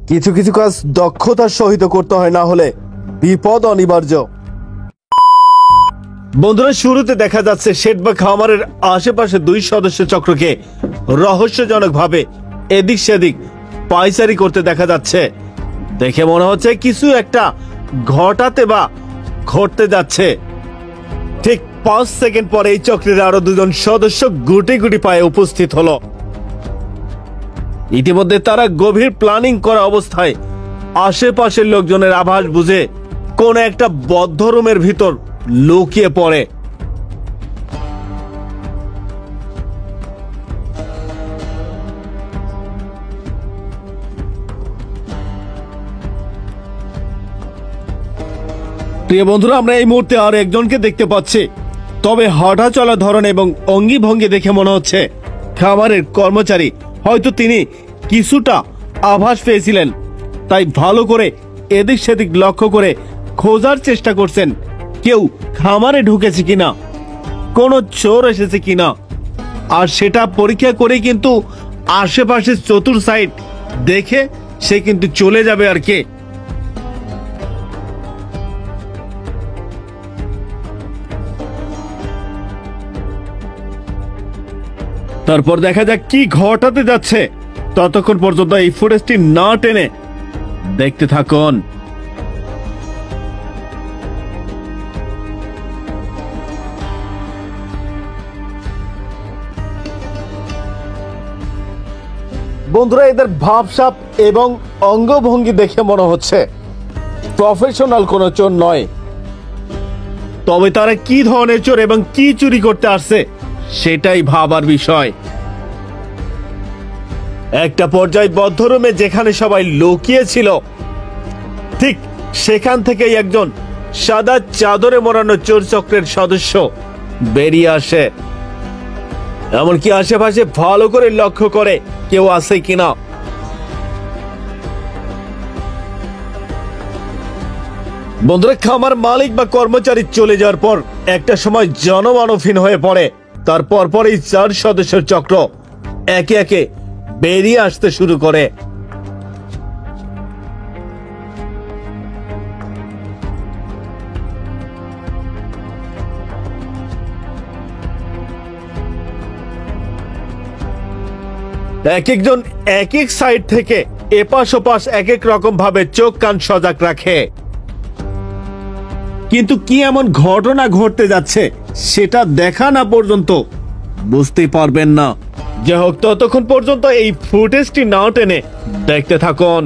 কিছু কিছু কাজ দক্ষতার সহিত করতে হয়, না হলে বিপদ অনিবার্য। বন্ধুরা, শুরুতে দেখা যাচ্ছে শেড বা খামারের আশেপাশে দুই সদস্য চক্রকে রহস্যজনকভাবে এদিক সেদিক পায়চারি করতে দেখা যাচ্ছে। দেখে মনে হচ্ছে কিছু একটা ঘটাতে বা ঘটতে যাচ্ছে। ঠিক 5 সেকেন্ড পরে এই চক্রের আরো দুজন সদস্য গুটি গুটি পায়ে উপস্থিত হলো। ইতিমধ্যে তারা গভীর প্ল্যানিং করা অবস্থায় আশেপাশের লোকজনের আভাস বুঝে কোন একটা বদ্ধ রুমের ভিতর লুকিয়ে পড়ে। প্রিয় বন্ধুরা, আমরা এই মুহূর্তে আর একজনকে দেখতে পাচ্ছি, তবে হাঁটা চলার ধরন এবং অঙ্গি ভঙ্গি দেখে মনে হচ্ছে খামারের কর্মচারী। হয়তো তিনি কিছুটা আভাস পেয়েছিলেন, তাই ভালো করে এদিক সেদিক লক্ষ্য করে খোঁজার চেষ্টা করছেন কেউ খামারে ঢুকেছে কিনা, কোনো চোর এসেছে কিনা। আর সেটা পরীক্ষা করে কিন্তু আশেপাশে চতুর সাইড দেখে সে কিন্তু চলে যাবে আর কি। তারপর দেখা যাক কি ঘটাতে যাচ্ছে। ততক্ষণ পর্যন্ত এই ফুটেজটি না টেনে দেখতে থাকুন। বন্ধুরা, এদের ভাবসাব এবং অঙ্গভঙ্গি দেখে মনে হচ্ছে প্রফেশনাল কোনো চোর নয়। তবে তারা কি ধরনের চোর এবং কি চুরি করতে আসছে সেটাই ভাবার বিষয়। একটা পর্যায়ে বদ্ধ রুমে যেখানে সবাই লুকিয়ে ছিল, ঠিক সেখান থেকেই একজন সাদা চাদরে মোড়ানো চোর চক্রের সদস্য বেরিয়ে আসে। এমনকি আশেপাশে ভালো করে লক্ষ্য করে কেউ আছে কিনা। বন্ধুরা, খামার মালিক বা কর্মচারী চলে যাওয়ার পর একটা সময় জনমানবহীন হয়ে পড়ে। তারপর পরেই 4 সদস্যের চক্র একে একে বেরিয়ে আসতে শুরু করে। এক একজন এক এক সাইড থেকে এপাশ ওপাশ এক এক রকম ভাবে চোখ কান সজাগ রাখে, কিন্তু কি এমন ঘটনা ঘটতে যাচ্ছে সেটা দেখা না পর্যন্ত বুঝতে পারবেন না। যাই হোক, ততক্ষণ পর্যন্ত এই ফুটেজটি না টেনে দেখতে থাকুন।